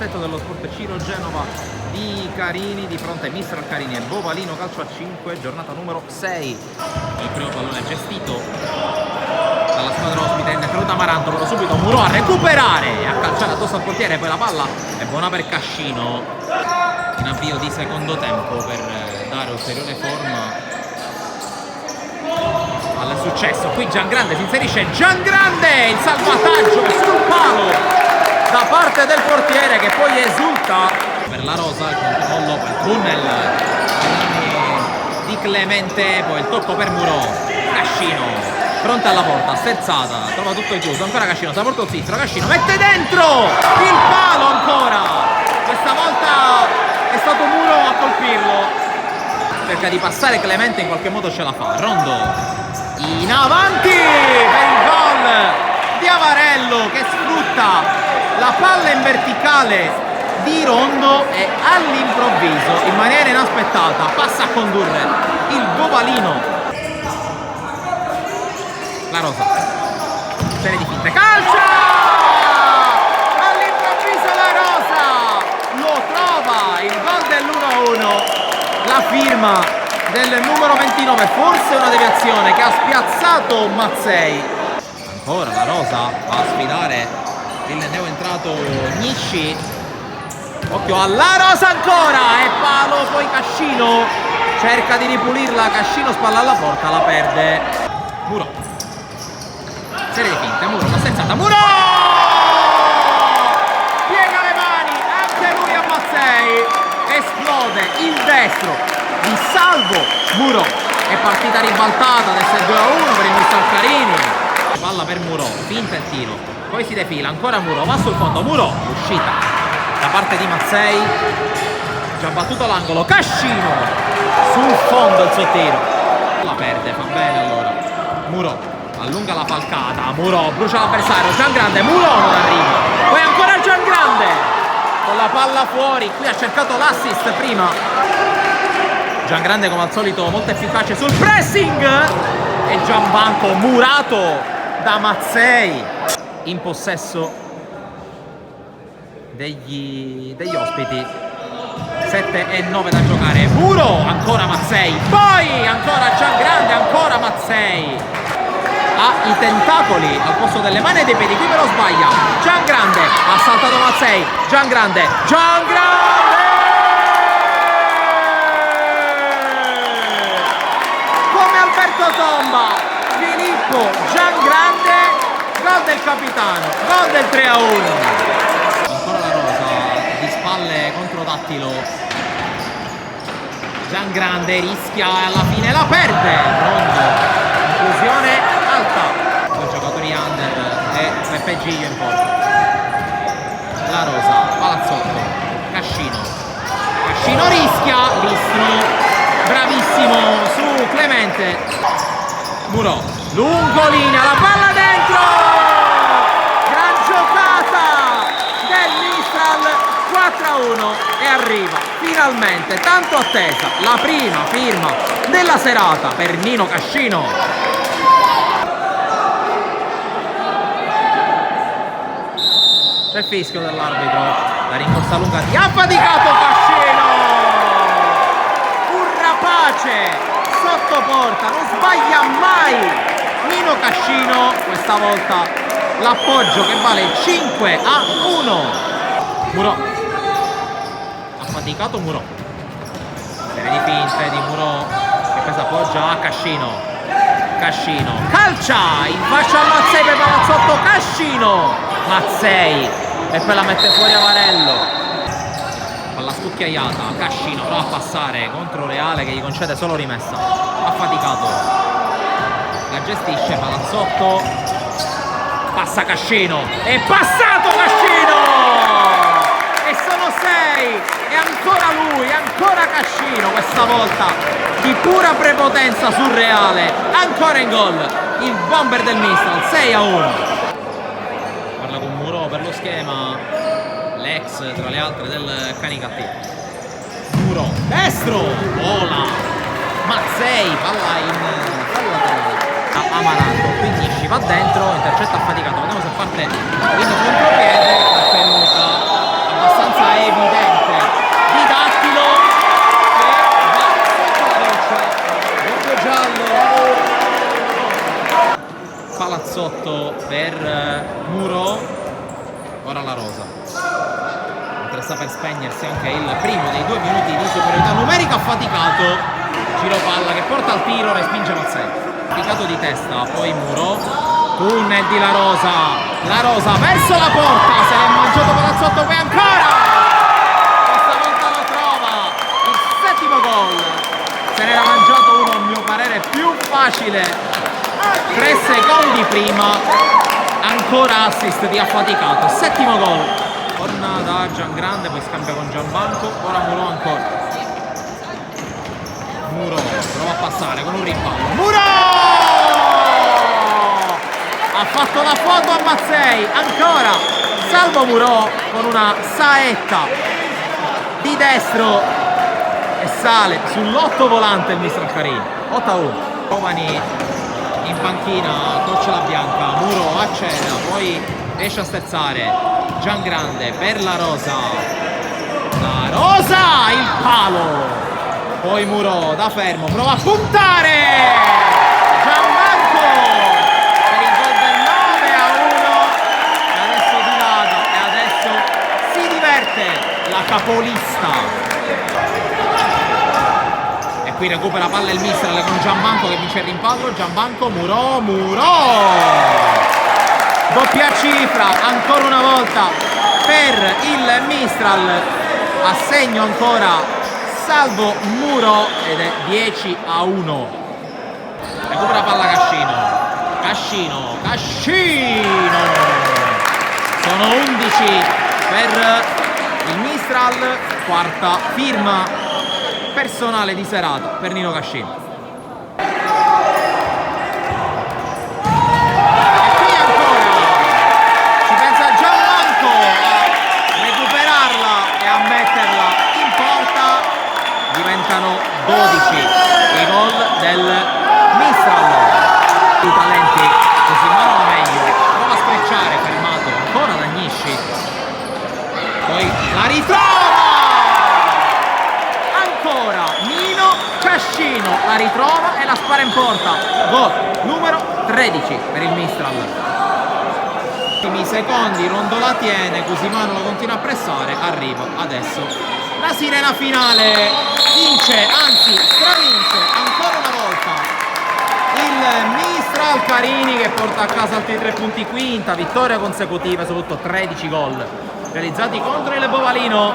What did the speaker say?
palazzetto dello Sport Ciro Genova di Carini di fronte a Mistral Carini e Bovalino calcio a 5, giornata numero 6. Il primo pallone gestito dalla squadra ospite, è tenuta Amaranto, però subito Muro a recuperare e a calciare addosso al portiere, poi la palla è buona per Cascino in avvio di secondo tempo per dare ulteriore forma al successo. Qui Giangrande si inserisce, Giangrande, il salvataggio sul palo da parte del portiere che poi esulta per la rosa, il controllo, poi il tunnel di Clemente, poi il tocco per Muro, Cascino pronta alla porta, sterzata, trova tutto chiuso, ancora Cascino, sta porta sinistro, Cascino mette dentro il palo ancora, questa volta è stato Muro a colpirlo, cerca di passare Clemente, in qualche modo ce la fa, Rondo in avanti per il gol di Avarello che sfrutta la palla in verticale di Rondo e all'improvviso, in maniera inaspettata, passa a condurre il Bovalino. La rosa, serie di finte, calcia! All'improvviso la rosa lo trova, il gol dell'1-1, la firma del numero 29, forse una deviazione che ha spiazzato Mazzei. Ancora la rosa va a sfidare il neoentrato Nisci. Occhio alla rosa ancora e palo, poi Cascino cerca di ripulirla, Cascino spalla alla porta, la perde. Muro, serie di finte, Muro, una sterzata, Muro piega le mani, anche lui a Mazzei, esplode il destro di Salvo Muro, è partita ribaltata, adesso è 2-1 per il Mistral Carini, palla per Muro, finta il tiro, poi si defila, ancora Muro, va sul fondo, Muro, uscita da parte di Mazzei, già battuto l'angolo, Cascino sul fondo il suo tiro, la perde, fa bene allora, Muro allunga la falcata, Muro brucia l'avversario, Giangrande, Muro non arriva, poi ancora Giangrande con la palla fuori, qui ha cercato l'assist prima, Giangrande come al solito molto efficace sul pressing e Gianbanco murato da Mazzei in possesso degli ospiti. 7 e 9 da giocare, Muro, ancora Mazzei, poi ancora Giangrande, ancora Mazzei, ha i tentacoli al posto delle mani e dei piedi, qui però sbaglia, Giangrande, ha saltato Mazzei, Giangrande, come Alberto Tomba, Filippo Giangrande, gol del capitano, gol del 3-1. Ancora la rosa, di spalle contro Dattilo, Giangrande rischia e alla fine la perde, Rondo, inclusione alta, due giocatori under e Peppe Giglio in porta. La rosa, Palazzotto, Cascino rischia, Listino bravissimo su Clemente, Muro, lungolinea, la palla dentro, gran giocata del Mistral, 4-1 e arriva finalmente, tanto attesa, la prima firma della serata per Nino Cascino. C'è il fischio dell'arbitro, la rincorsa lunga di affaticato Cascino, un rapace sotto porta, non sbaglia mai Nino Cascino, questa volta l'appoggio che vale 5-1. Muro, affaticato Muro, serie di finte di Muro che poi si appoggia a Cascino, calcia in fascia a Mazzei per Palazzotto, Cascino, Mazzei e poi la mette fuori Avarello, palla scucchiaiata, Cascino prova a passare contro Reale che gli concede solo rimessa, affaticato, la gestisce Palazzotto, passa Cascino, è passato Cascino e sono 6 e ancora lui, ancora Cascino, questa volta di pura prepotenza sul Reale, ancora in gol il bomber del Mistral, 6-1. Parla con Muro per lo schema, l'ex tra le altre del Canicattì, Muro, destro, vola, Mazzei, palla a Amaranto, quindi Nisci va dentro, intercetta affaticato, vediamo se parte in contropiede, la tenuta abbastanza sotto per Muro. Ora la Rosa, mentre sta per spegnersi anche il primo dei 2 minuti di superiorità numerica. Affaticato, giro palla che porta al tiro, respinge Mazzei. Picato di testa, poi Muro, tunnel di La Rosa verso la porta, se l'è mangiato Palazzotto, poi ancora, questa volta lo trova, il 7° gol, se n'era mangiato uno a mio parere più facile 3 secondi prima, ancora assist di Affaticato, 7° gol, torna da Giangrande, poi scambia con Gianbanco, ora Muro ancora. Muro prova a passare con un rimpallo. Muro! Ha fatto la foto a Mazzei. Ancora Salvo Muro con una saetta di destro e sale sull'8 volante il mister Carini. 8-1. Giovani in panchina, Cocciola Bianca. Muro acceda, poi riesce a sterzare. Giangrande per La Rosa. La Rosa, il palo. Poi Muro da fermo, prova a puntare! Gianmarco per il gol del 9-1. E adesso divaga e adesso si diverte la capolista. E qui recupera palla il Mistral con Gianbanco che vince il rimpallo. Gianbanco, Muro. Doppia cifra ancora una volta per il Mistral. A segno ancora Salvo Muro ed è 10-1. Recupera palla Cascino. Sono 11 per il Mistral, quarta firma personale di serata per Nino Cascino. E qui ancora ci pensa Gianbanco a recuperarla e a metterla in porta. Diventano 12 i gol del Mistral. I talenti così vanno meglio, prova a sprecciare, fermato ancora da Agnisci, poi la ritrova ancora Nino Cascino, la ritrova e la spara in porta. Gol numero 13 per il Mistral. Ultimi secondi, Rondo la tiene, Cusimano lo continua a pressare, arriva adesso la sirena finale, vince, anzi stravince ancora una volta il Mistral Carini che porta a casa altri 3 punti, quinta vittoria consecutiva, soprattutto 13 gol realizzati contro il Bovalino.